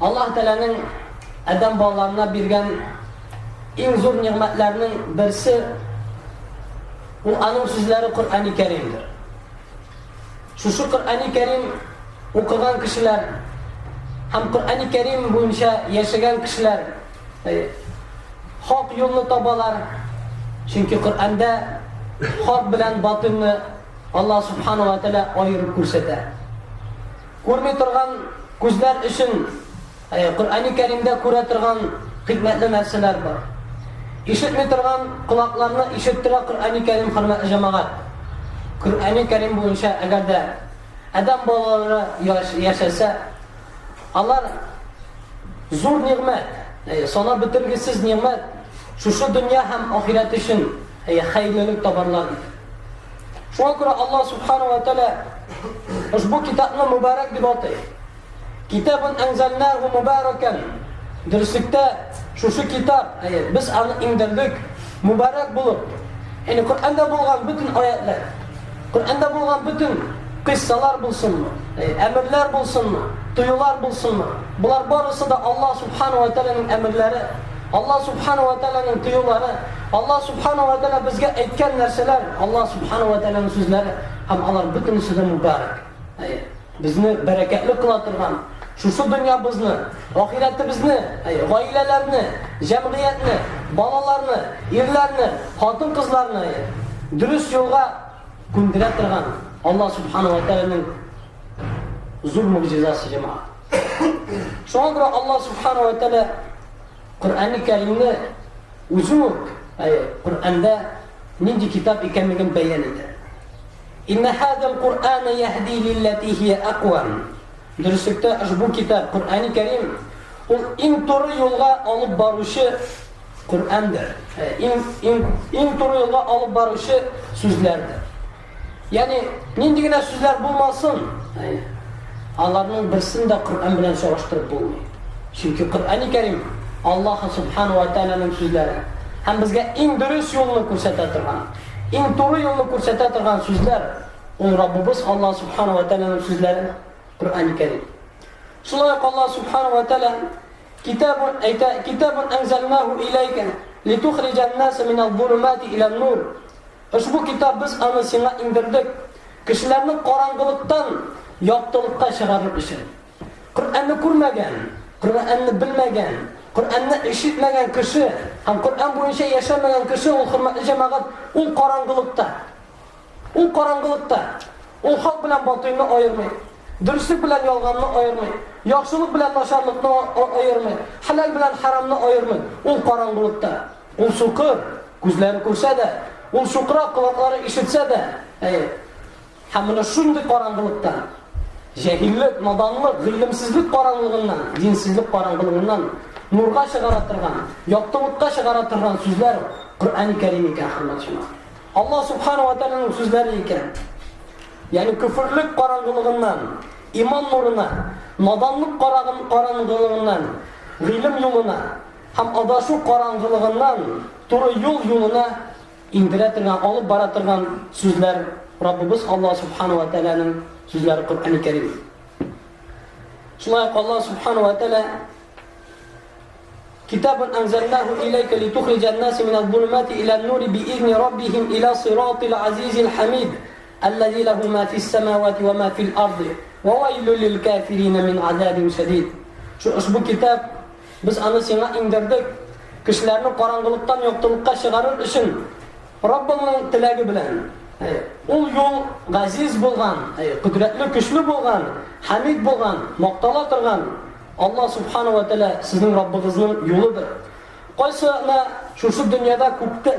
Allah Teala'nın adam ballarına bergen en zor nimetlerinin birisi o anın sözleri Kur'an-ı Kerim'dir. Şu Kur'an-ı Kerim okuyan kişiler hem Kur'an-ı Kerim boyunca yaşayan kişiler hak yolunu tabalar. Çünkü Kur'an'da hak bilen batını Allah Subhanahu wa Ta'ala ayırıp ko'rsatadi. Ko'rmay turgan ko'zlar için Kur'an-ı Kerim'de ko'ra turgan hikmetli narsalar var. İşitmay turgan quloqlarni eshittirib Kur'an-ı Kerim hurmatli jamoat. Kur'an-ı Kerim boyunca agarda adam bolaları yaşasa Allah zor nimet, sana bitirgisiz nimet şu dünya hem ahiret için hayırlılık tabarlar. Şuna göre Allah Subhanahu wa Ta'ala bu kitabını mübarek deb atayı. Kitabın enzelnahu mübareken. Derslikte şu kitap biz onu indirdik mübarek bulup. Yani Kur'an'da bulgan bütün ayetler, Kur'an'da bulgan bütün kıssalar bulsun mu, emirler bulsun mu, duyular bulsun mu? Bunlar barısı da Allah Subhanahu wa Ta'ala'nın emirleri, Allah Subhanahu wa Ta'ala'nın duyuları, Allah Subhanahu wa Ta'ala bizge aytgan narsalar, Allah Subhanahu wa Ta'ala'nın sözleri, hem onlar bütünüsü de mübarek. Bizni bereketli kılatırgan, şu dünya bizni, ahirette bizni, ailelerini, cemiyetini, balalarını, irlerini, hatun kızlarını dürüst yolga gündürettirgan Allah Subhanahu wa Ta'ala'nın zor mucizası cemaat. Şuna göre Allah Subhanahu wa Ta'ala Kur'an-ı Kerim'de uzun Kur'an'da ninci kitap ikenligini beyan eder. İnne hâzel Kur'âne yehdi lilleti hiye akvam. Dürüstlükte bu kitap Kur'an-ı Kerim o en doğru yolga alıp barışı Kur'an'dır. En doğru yolga alıp barışı sözlerdir. Yani nindigine sözler bulmasın. Allah'ın birisini de Kur'an bilen savaştırıp bulmuyor. Çünkü Kur'an-ı Kerim Allah Subhanahu wa Ta'ala'nın sözleri. Hem bizge en dürüst yolunu ko'rsatatirgan, en doğru yolunu ko'rsatatirgan sözler o Rabbimiz Allah Subhanahu wa Ta'ala'nın sözleri Kur'an-ı Kerim. Şulayık Allah Subhanahu wa Ta'ala kitabun enzelnahu ileyke litukhrijan nase minel-zulumati ilen-nur. Bu kitap biz onu sana indirdik. Kişilerini karanlıktan yaptılıkta çıkarır için. Kur'an'ı kurmagan, Kur'an'ı bilmegen, Kur'an'ı işitmegen kişi, hem Kur'an boyunca yaşamagan kişi o hürmetli cemaat o karanlıkta. O karanlıkta. O hak bilen batıyını ayırmay. Dürüstlük bilen yalganını ayırmay. Yaxşılık bilen naşarlıkını ayırmay. Halal bilen haramını ayırmay. O karanlıkta. O sukur, gözleri görse de, o şukra kulakları işitse de, hamına şunday karanlıkta. Cehillik, nadanlık, ilimsizlik karanlığından, dinsizlik karanlığından nurga çıkaratırgan, yaptılıkka çıkaratırgan sözler Kur'an-ı Kerim iken hürmetçima. Allah Subhanahu wa Ta'ala'nın sözleri iken, yani küfürlük karanlığından, iman nuruna, nadanlık karanlığından, ilim yoluna, hem adaşu karanlığından, doğru yoluna indiretirgan, alıp baratırgan sözler Rabbimiz Allah Subhanahu wa Ta'ala'nın sözleri Kur'an-ı Kerim. Şulayık Allah Subhanahu wa Ta'ala kitabun enzelnahu ileyke litukhrijan nase minel-zulumati ilen-nuri biizni rabbihim ila sıratil azizil hamid ellezî lehu ma fi's-semâvati ve ma fi'l-ardı ve veylun lil-kâfirîne min azâbin şedîd. Bu kitap biz onu sana indirdik. Kişilerini karanlıktan yoksulukka çıkarır için Rabbinin tilagi bilen o yol aziz bolgan, kudretli, güçlü bolgan, hamid bolgan, maqtala turgan Allah Subhanahu wa Ta'ala sizin Rabbinizning yoludur. Qaysina şu dünyada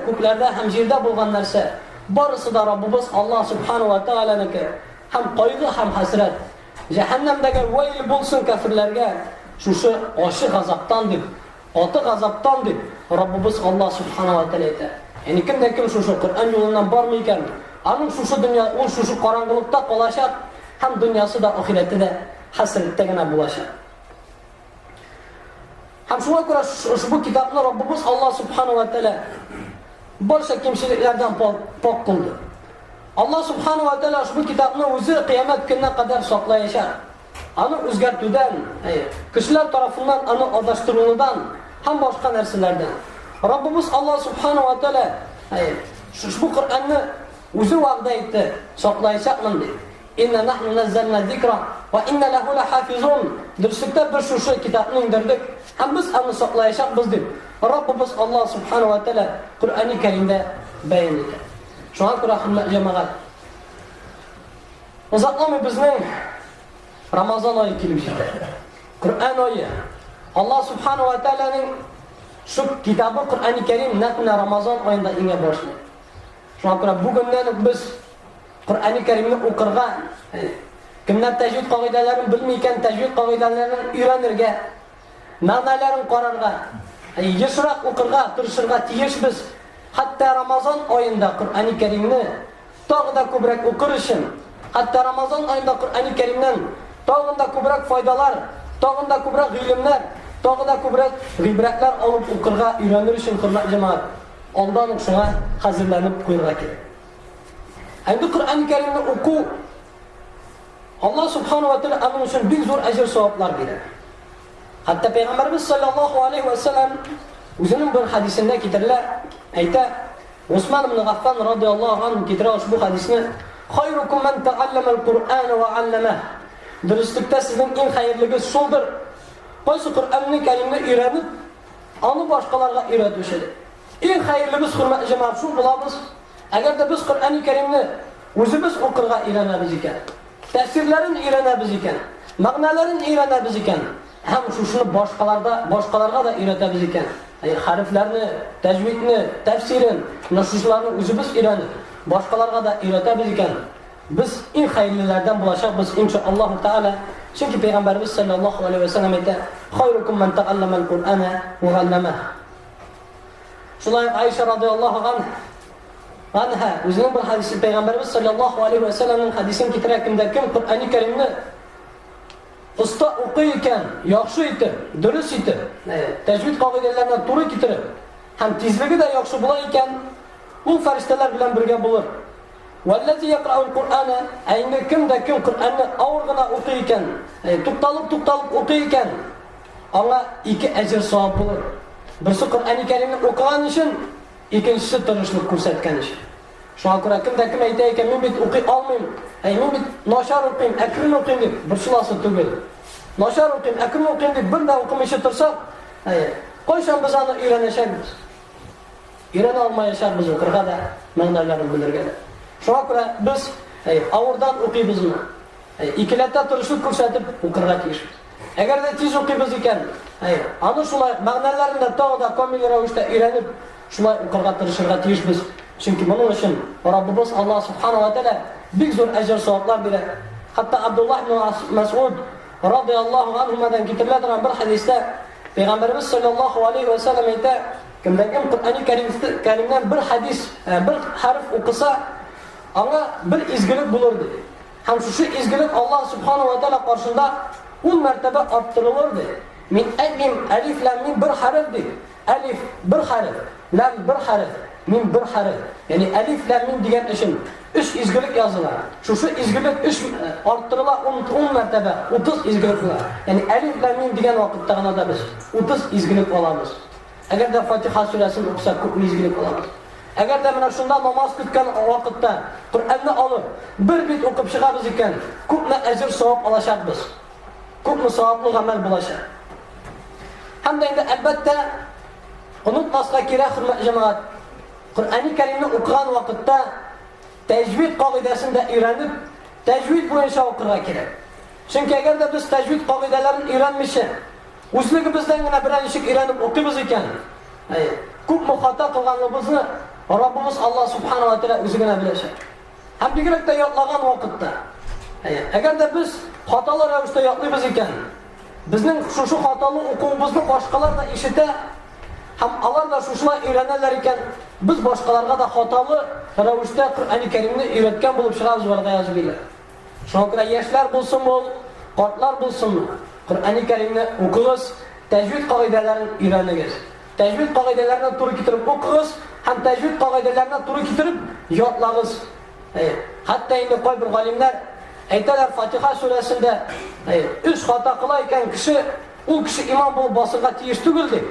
ko'klarda ham yerda bolgan narsa barisi da Rabbimiz Allah Subhanahu wa Ta'ala'niki ham qayg'u ham hasrat. Cehennemdagi vayl bo'lsin kafirlarga şu ochiq azobdan deb, otiq azobdan deb Rabbimiz Allah Subhanahu wa Ta'ala aytadi. Yani kim şu Kur'an yolundan barmayken, onun şu dünya, o şu karanlıkta kalaşak, hem dünyası da ahirette de hasrette gene bulaşak. Hem şuna göre bu kitapla Rabbimiz Allah Subhanahu wa Ta'ala barcha kimseliklerden pok kıldı. Allah Subhanahu wa Ta'ala bu kitabını özü kıyamet gününe kadar saklayacak. аны үзгәртүдән, кешеләр тарафыннан аны адаштерудан һәм башка нәрсәләрдән. Раббыбыз Аллаһ Субханаһу ва Тааля шушы Коръәнне үзе вәгъдә итте, саклаячакмын ди. Инна нахну наззална зикра ва инна лаху лахафизун. Дөреслекдә без шушы китапны индердек һәм без аны саклаячакбыз дип Раббыбыз Аллаһ Субханаһу ва Тааля Коръәни Кәримдә бәян итә. Шуңа күрә хөрмәтле җәмәгать, узатламый безнең Рамазан айы килеп җитә. Коръән айы. Аллаһ Субханаһу ва Тааляның шу китабы Коръәни Кәрим нәкъ Рамазан аенда иңә башлый. Шуңа күрә бүгеннән үк без Коръәни Кәримне укырга, кемнәр тәҗвид кагыйдәләрен белми икән, тәҗвид кагыйдәләрен өйрәнергә, мәгънәләрен карарга, ешрак укырга тырышырга тиешбез. Хәтта Рамазан аенда Коръәни Кәримне тагы да күбрәк укыр өчен, хәтта Рамазан аенда Коръәни Кәримнән тагы да күбрәк файдалар, тагы да күбрәк гыйлемнәр, тагы да күбрәк гыйбрәтләр алып укырга өйрәнер өчен хөрмәтле җәмәгать, алдан ук шуңа хәзерләнеп куярга кирәк. Әнде Коръәни Кәримне уку Аллаһ Субханаһу ва Тааля аның өчен бик зур әҗр саваплар бирә. Хәтта Пәйгамбәрбез саллаллаһу алейхи ва саллям үзенең бер хадисендә китерелә, әйтә, Усман ибн Гаффан радиллаһу анһу китерә ушбу хадисне: "Хайрукум ман тәаллама ал-Куръана ва аллама." Дөреслекдә сезнең иң хәерлегез шулдыр. Кайсы Коръәнне Кәримне өйрәнеп, аны башкаларга өйрәтүчедер. Иң хәерлебез хөрмәтле җәмәгать шул булабыз. Әгәр дә без Коръәни Кәримне үзебез укырга өйрәнәбез икән, тәфсирләрен өйрәнәбез икән, мәгънәләрен өйрәнәбез икән, һәм шушыны башкаларга да өйрәтәбез икән, хәрефләрне, тәҗвидне, тәфсирен, шушыларны үзебез өйрәнеп, башкаларга да өйрәтәбез икән, biz иң хәерлеләрдән булачакбыз иншааллаһу тааля. Чөнки Пәйгамбәрбез саллаллаһу алейхи ва саллям әйтә: "Хайрукум ман тәаллама ал-Куръана ва галлама." Шулай Айша радиллаһу анха үзенең бер хадисе Пәйгамбәрбез саллаллаһу алейхи ва саллямның хадисен китерә, кемдә кем Коръәни Кәримне уста укый икән, яхшы итеп, дөрес итеп, тәҗвид кагыйдәләренә туры китереп, һәм тизлеге дә яхшы була икән, ул фәрештәләр белән бергә булыр. Валлази яқрау ал-Куръана, әйне кемдә кем Коръәнне авыр гына укый икән, тукталып укый икән, аңа ике әҗр савап булыр. Берсе Коръәни Кәримне укыган өчен, икенчесе тырышлык күрсәткән өчен. Шуңа күрә кемдә кем әйтә икән, мин бит укый алмыйм, мин бит начар укыйм, әкрен укыйм дип, бер шуласы түгел. Начар укыйм, әкрен укыйм дип бер дә укымыйча торсак, кайчан без аны өйрәнәчәкбез? Өйрәнә алмаячакбыз укырга да, мәгънәләрен белергә дә. Шуңа күрә без авырдан укыйбызмы? Икеләтә тырышлык күрсәтеп укырга тиешбез. Әгәр дә тиз укыйбыз икән, аны шулай мәгънәләрен дә тагы да камил рәвештә өйрәнеп, шулай укырга тырышырга тиешбез. Чөнки моның өчен Раббыбыз Аллаһ Субханаһу ва Тааля бик зур әҗр саваплар бирә. Хәтта Абдуллаһ ибн Масъуд радиллаһу анһудан китерелә торган бер хадистә Пәйгамбәрбез саллаллаһу алейхи ва саллям әйтә, кемдә кем Коръәни Кәримнән бер хадис, бер хәреф укыса, аңа бер изгелек булыр ди. Һәм шушы изгелек Аллаһ Субханаһу ва Тааля каршында 10 мәртәбә арттырылыр ди. Мин алиф лам мим бер хәреф ди. Алиф бер хәреф, лам бер хәреф, мим бер хәреф. Ягъни алиф лам мим дигән өчен 3 изгелек языла. Шушы изгелек 3 арттырыла 10 мәртәбә, 30 изгелек була. Ягъни алиф лам мим дигән вакытта гына да без 30 изгелек алабыз. Әгәр дә Фатиха сүрәсен укысак, күп изгелек алабыз. Әгәр дә менә шунда намаз көткән вакытта Коръәнне алып, бер бит укып чыгабыз икән, күпме әҗр савап алачакбыз. Күпме саваплы гамәл булачак. Һәм дә инде әлбәттә онытмаска кирәк хөрмәтле җәмәгать. Коръәни Кәримне укыган вакытта тәҗвид кагыйдәсен дә өйрәнеп, тәҗвид буенча укырга кирәк. Чөнки әгәр дә без тәҗвид кагыйдәләрен өйрәнмичә, үзлегебездән генә берәр ничек өйрәнеп укыйбыз икән, күпме хата кылганыбызны Раббыбыз Аллаһ Субханаһу ва Тааля үзе генә беләчәк. Һәм бигрәк тә ятлаган вакытта, әгәр дә без хаталы рәвештә ятлыйбыз икән, безнең шушы хаталы укуыбызны башкалар да ишетә, һәм алар да шушылай өйрәнәләр икән, без башкаларга да хаталы рәвештә Коръәни Кәримне өйрәткән булып чыгабыз варга язып бирәләр. Шуңа күрә яшьләр булсынмы, картлар булсынмы, Коръәни Кәримне укыгыз, тәҗвид кагыйдәләрен өйрәнегез. Тәҗвид кагыйдәләренә туры китереп укыгыз, һәм тәҗвид кагыйдәләренә туры китереп ятлагыз. Хәтта инде кайбер галимнәр Aytadilar Fatiha surasida 3 xato qilayotgan kishi u kishi imom bo'lib bosirga tegish tugul deb.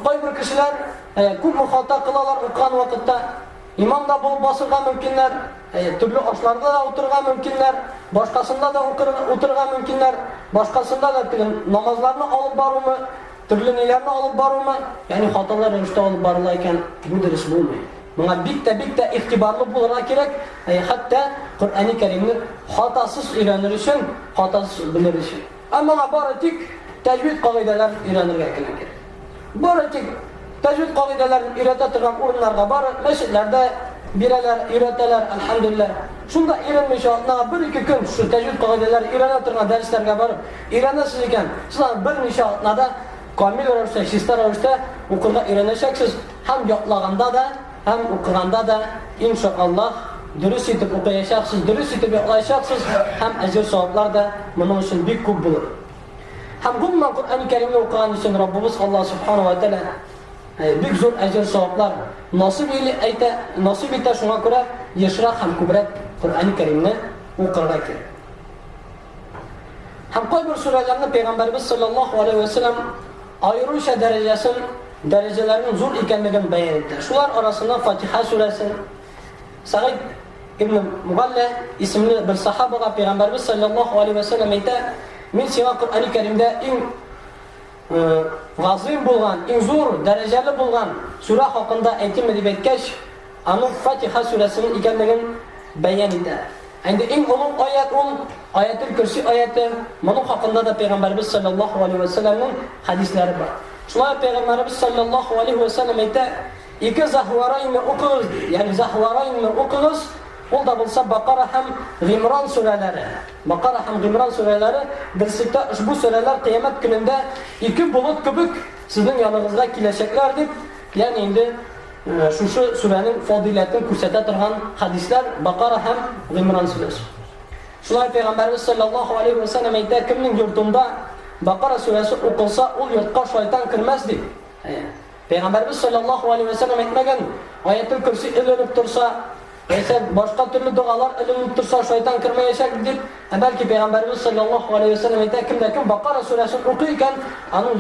Qo'y bir kishilar ko'p xato qilalar o'qigan vaqtda imomda bo'lib bosirga mumkinlar, turli oshlarda da o'tirgan mumkinlar, boshqasida da o'tirgan mumkinlar, boshqasida da namozlarni olib borumi, turli nelarni olib borumi, ya'ni xatolar ravishda olib borilar ekan, bu dars bo'lmaydi. Bunga bitta ixtiborli bo'lsa kerak, hatto Qur'oni Karimni xatosiz o'rganish uchun, xatosiz bilish uchun. Ammo boratik tajvid qoidalari o'rganishga kerak. Boratik tajvid qoidalarini o'rgatadigan o'rinlarga borib, masjidlarda biralar, o'rgatalar, alhamdulillah. Shunda o'rganmish odamlar 1-2 kun shu tajvid qoidalari o'rganadigan darslarga borib, o'rganasiz ekan, sizlar bir necha odamlarda komil ravishda, shista ravishda o'qishga o'rganashaksiz, ham yo'qlaganda da hem o'qiganda da inshaalloh durust etib o'qiyashaksiz, durust etib yo'qlashaksiz, ham ajr savoblar da buning uchun bek ko'p bo'ladi. Ham umuman Qur'oni Karimni o'qigan uchun Robbimiz Alloh subhanahu va taolo bek zo'r ajr savoblar nasib eta shunga ko'ra yashroq ham ko'proq Qur'oni Karimni o'qirlar kerak. Ham qo'y bir suralarni payg'ambarimiz sollallohu alayhi vasallam ayiruvchi darajalarini zo'r ekanligini bayon etdi. Shular orasida Fatiha surasi, Sa'id ibn Mughalla ismli bir sahobaga payg'ambarimiz sollallohu alayhi vasallam aytdi: "Men siva Qur'oni Karimda eng g'azim bo'lgan, eng zo'r darajali bo'lgan sura haqida aytimi" deb aytgach, ana Fatiha surasining ekanligini bayon etdi. Endi eng ulug' oyat Oyatul Kursi oyati. Buning haqida da payg'ambarimiz sollallohu alayhi vasallamning hadislari bor. Shunday payg'ambarimiz sollallohu alayhi vasallam aytdi: "İki zahvarayni o'qiz, ya'ni zahvarayni o'qiz, unda bo'lsa Baqara ham G'imron suralari birsikda ushbu suralar qiyomat kunida ikki bulut kubik sizning yoningizga kelishaklar" deb, ya'ni endi shu suraning fazilatini ko'rsata turgan hadislar Baqara ham G'imron surasi. Shunday payg'ambarimiz sollallohu alayhi vasallam aytdi: "Kimning yurtida Baqara surasi o'qilsa, u yurtga shayton kirmas" deb. Payg'ambarimiz sollallohu alayhi vasallam aytmagan, Oyatul Kursi ilinib tursa, esa boshqa turli duolar ilinib tursa shayton kirmayacak deb, balki payg'ambarimiz sollallohu alayhi vasallam aytdi: "Kim Baqara surasini o'qiykan, uning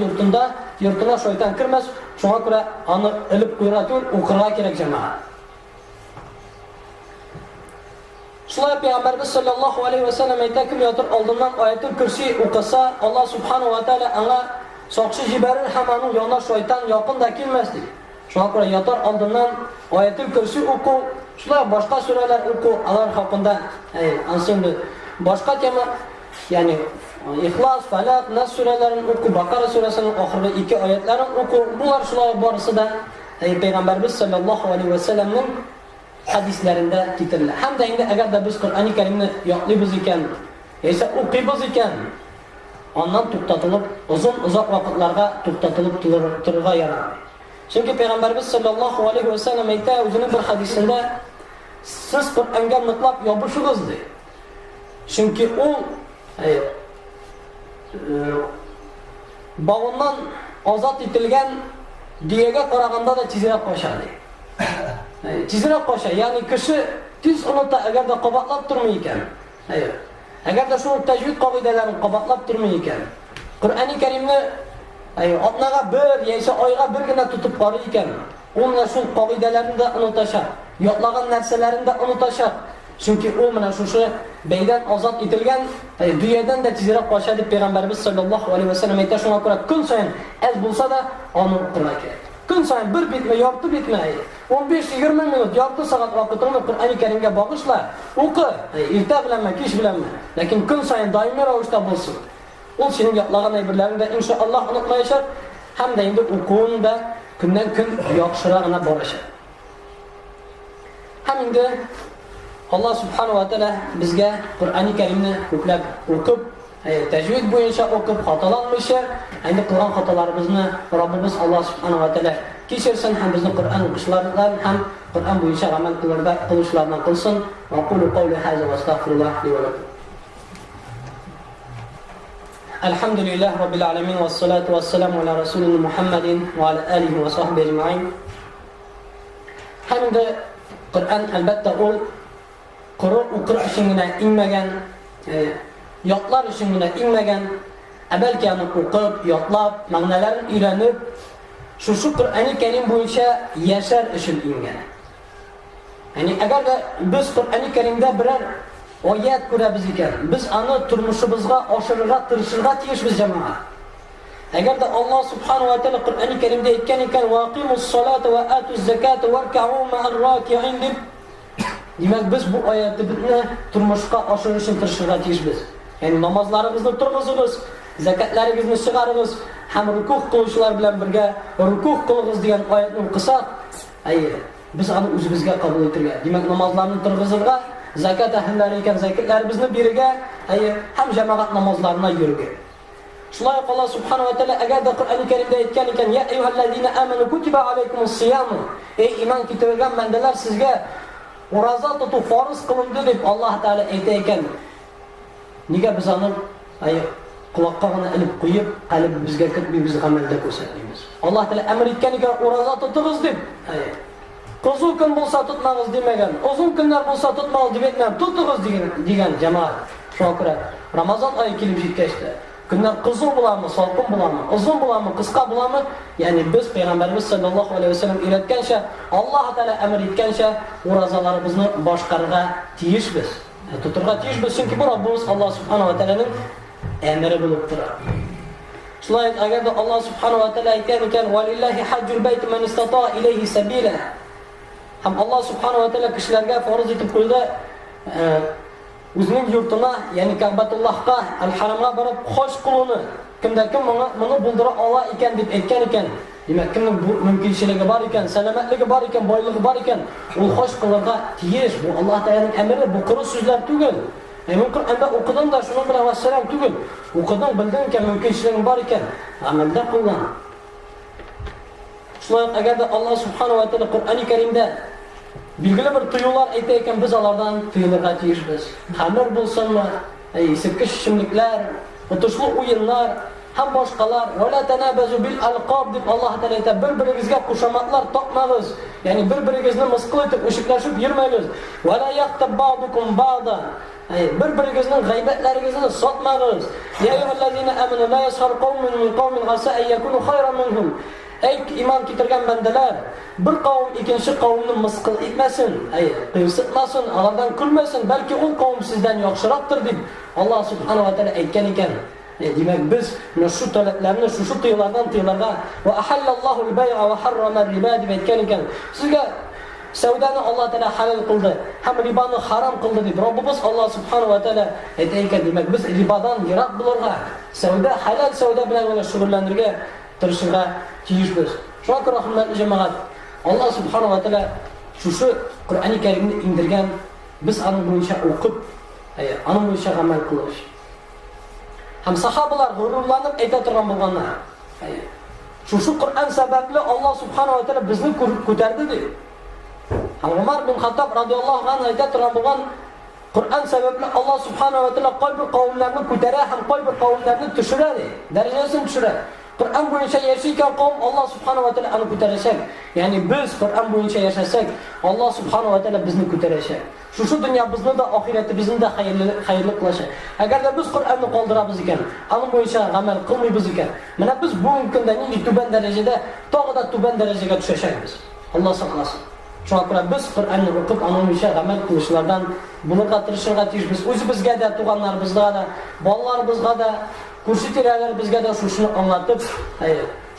yurtuna shayton kirmas." Shunga ko'ra uni ilib qo'yratib o'qirga kerak jamoat. Shunday payg'ambarimiz sollallohu alayhi vasallam aytdi: "Kim yotir oldindan Oyatul Kursi o'qisa, Alloh subhanahu va taolo anga soqchi jibarir, hammaning yonida shayton yaqinda kelmas" dedi. Shunga ko'ra yotir oldindan Oyatul Kursi o'qu, shular boshqa suralar o'qu, ular haqida ansimli boshqa tema, ya'ni Ixlos, Falaq, Nas suralarini o'qu, Baqara surasining oxirgi 2 oyatlarini o'qu. Bular shular borasida payg'ambarimiz sollallohu alayhi vasallamning hadislarida keltiriladi. Hamda endi agarda biz Qur'oni Karimni yo'qlaymiz ekan, esa o'qiymiz ekan, ondan to'xtatilib, uzoq vaqtlarga to'xtatilib turga yaraydi. Chunki payg'ambarimiz sollallohu alayhi vasallam aytdi o'zining bir hadisida: "Siz Qur'onga mutlaq yopishsiz" dedi. Chunki u bog'undan ozod etilgan diyaga qaraganda da tezroq qo'shadi. Tezroq qo'shadi, ya'ni kishi tez unutda agarda qabatlab turmay ekan. Agarda shu tajvid qoidalarini qabatlab turmay ekan, Qur'oni Karimni otnaga bir yoki oyga birgina tutib qorar ekan, unda shu qoidalarni da unutashar, yo'qlagan narsalarini da unutashar. Chunki u mana shu beydan ozod etilgan dunyodan da tezroq qo'shadi deb payg'ambarimiz sollallohu alayhi vasallam aytdi. Shunga ko'ra kun sayin az bo'lsa da uni o'qimak kerak. Kun sayin bir bitma, yorti bitma, 15-20 minut, yorti soat vaqtini Qur'oni Karimga bag'ishla, o'qi, erta bilanmi, kech bilanmi, lekin kun sayin doimiy ravishda bo'lsin. U sening yo'qlagan ayblaringda inshaalloh unutmaysan, hamda endi o'quvingda kundan kun yaxshirog'ina borashadi. Ham endi Alloh subhanahu va taolo bizga Qur'oni Karimni ko'plab o'qib, tajvid bo'yicha o'qib xatolanmishi, endi qilgan xatolarimizni Robbimiz Alloh subhanahu va taolo kechirsin, ham bizni Qur'on o'qishlardan ham Qur'on bo'yicha amal qilishlardan qilsin. Va qulu qawli hadza va astagfirullah li va lakum. Alhamdulillah robbil alamin was salatu was salamu ala rasulina Muhammadin va ala alihi va sahbihi ajma'in. Hamda Qur'on albatta quru o'qir ishingina inmagan, yodlar ishingina inmagan, balki uni o'qib, yodlab, ma'nolarini o'rganib, shu Qur'oni Karim bo'yicha yashar ishil ingan. Ya'ni agarda biz Qur'oni Karimda biror oyat ko'ramiz ekan, biz uni turmushimizga oshirishga tirishishga tegishmiz jamoat. Agarda Alloh subhanahu va taolo Qur'oni Karimda aytgan ekan, "Vaqimus solata va atuz zakata varka'u ma'ar raki'in" deb, demak biz bu oyatni turmushga oshirishga tirishishga tegishmiz. Ya'ni namozlarimizni turg'izimiz, zakatlaringizni chiqaramiz, ham rukuh qilishlar bilan birga rukuh qiling'iz degan oyatni o'qisak, biz uni o'zimizga qabul etilgan. Demak namozlarni turg'izilgan, zakat ahlilari ekan zakatlarimizni beriga, ham jamoat namozlarini yurga. Shunday Alloh subhanahu va taolo agarda Qur'oni Karimda aytgan ekan, "Ya ayyuhallazina amanu kutiba alaykumus-siyam." Ey iymon keltirgan bandalar, sizga roza tutib farz qilindi deb Alloh taolo aytgan ekan. Nega biz uni quloqqa g'ana ilib qo'yib, qalbimizga kirib biz amalda ko'rsatmaymiz? Alloh taolo amr etgan ekan, roza tutыңыз deb. Uzun kun bo'lsa tutmag'iz demagan, uzun kunlar bo'lsa tutmag'iz deb tutыңыз degan jamoat. Shunga ko'ra Ramazon oyi kelib yetkazdi. Kunlar qizg'in bo'ladimi, sovuq bo'ladimi, uzun bo'ladimi, qisqa bo'ladimi? Ya'ni biz payg'ambarimiz sollallohu alayhi vasallam o'rgatgancha, Alloh taolo amr etgancha rozalarimizni boshqarishga tegishmiz. Tuturga tegishmiz, chunki bu Robbimiz Alloh subhanahu va taoloning amri bo'lib turadi. Shunday agarda Alloh subhanahu va taolo aytgan ekan, "Valillahi hajjul bayt man istata'a ilayhi sabila." Ham Alloh subhanahu va taolo kishilarga farz etib qo'ydi, o'zining yurtuna, ya'ni Ka'batullohga, al-Haramga borib xo'sh qiluni, kimda kim buni buldira ola ekan deb aytgan ekan. Demak, kimning bu mumkinchiligi bor ekan, salomatligi bor ekan, boyligi bor ekan, u xo'sh qilirga tegish. Bu Alloh taolaning amri, bu qur'on so'zlar tugul. Mumkin anda o'qidim-da shuning bilan vassalam tugul. O'qidim, bildimki mumkinchiligim bor ekan, amalda qilgan. Shunday agarda Alloh subhanahu va taolo Qur'oni Karimda belgili bir tuyular aytayotgan, biz ulardan tuyulirga tegishmiz. Xamir bo'lsinmi, sirka ichimliklar, o'tishli o'yinlar, ham boshqalar, "Wala tanabazu bil alqab" deb Alloh taolo aytadi, bir-biringizga qo'shamatlar topmag'iz. Ya'ni bir-biringizni misqil etib, o'shiklashib yurmaysiz. "Wala yaqtab ba'dukum ba'da" bir-biringizning g'aybatlaringizni sotmag'iz. "Ya ayyuhallazina amanu la yashar qawmun min qawmin asa ay yakunu khayran minhum." Ey iymon keltirgan bandalar, bir qavm ikkinchi qavmni misqil etmasin, qiysitmasin, ulardan kulmasin, balki u qavm sizdan yaxshiroqdir deb Alloh subhanahu va taolo aytgan ekan. Demak biz shu talablarni shu tuyulardan tuyularga va ahallallohu al-bay'a va harrama ar-riba deb aytgan ekan. Sizga savdoni Alloh taolo halol qildi, ham riboni harom qildi deb Robbimiz Alloh subhanahu va taolo aytgan ekan. Demak biz ribodan yiroq bo'lurga, savdo halol savdo bilan shug'ullanishga tirishga tegishmiz. Shunga ko'ra hurmatli jamoat, Alloh subhanahu va taolo shu Qur'oni Karimni indirgan, biz uni bo'yicha o'qib, uni bo'yicha amal qilish. Ham sahobalar g'ururlanib ayta turgan bo'lganlar. Shu Qur'on sababli Alloh subhanahu va taolo bizni ko'tardi deb. Ham Umar bin Xattob radhiyallohu anhu ayta turgan bo'lgan, Qur'on sababli Alloh subhanahu va taolo qo'y bir qavmlarni ko'taradi, ham qo'y bir qavmlarni tushiradi, darajasini tushiradi. Qur'on bo'yicha yashayotgan qavm Alloh subhanahu va taolo uni ko'taracak. Ya'ni biz Qur'on bo'yicha yashasak, Alloh subhanahu va taolo bizni ko'taracak. Shu dunyo bizni da oxiratda bizni da xayrli qilacak. Agarda biz Qur'onni qoldiramiz ekan, uni bo'yicha amal qilmaymiz ekan, mana biz bugungi kunda tuban darajada, tog'ida tuban darajaga tushashamiz. Alloh saqlasin. Shunga ko'ra biz Qur'onni o'qib, uni bo'yicha amal qilishlardan bunga tirishishga tegishmiz. O'zimizga da, tug'anlarimizga da, bolalarimizga da, ko'rsatuvchilar bizga da shuni anlatib,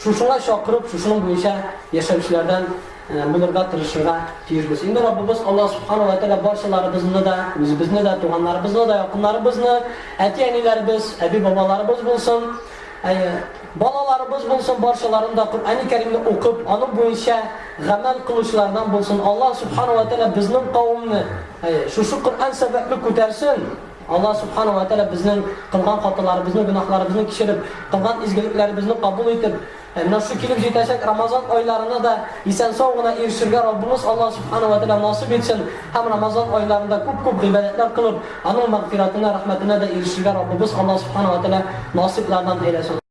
shunga chaqirib, shuning bo'yicha yashashlardan bunga tirishishga tegishmiz. Endi Robbimiz Alloh subhanahu va taolo barchalarimizni da, o'zimizni da, tug'anlarimizni da, yaqinlarimizni, aka-inilarimiz, abi-bobolarimiz bo'lsin, bolalarimiz bo'lsin, barchalarini da Qur'oni Karimni o'qib, uni bo'yicha amal qilishlardan bo'lsin. Alloh subhanahu va taolo bizning qavmni shu Qur'on sababli ko'tarsin. Alloh subhanahu va taolo bizning qilgan xatolarimizni, gunohlarimizni kechirib, qilgan izgiliklarimizni qabul etib, mana shu kelib yetashak Ramazon oylarini da eson-sog'gina erishishga Robbimiz Alloh subhanahu va taolo nasib etsin. Ham Ramazon oylarida ko'p ibodatlar qilib, uning mag'firatini, rahmatini da erishishga Robbimiz Alloh subhanahu va taolo nasiblardan aylasin.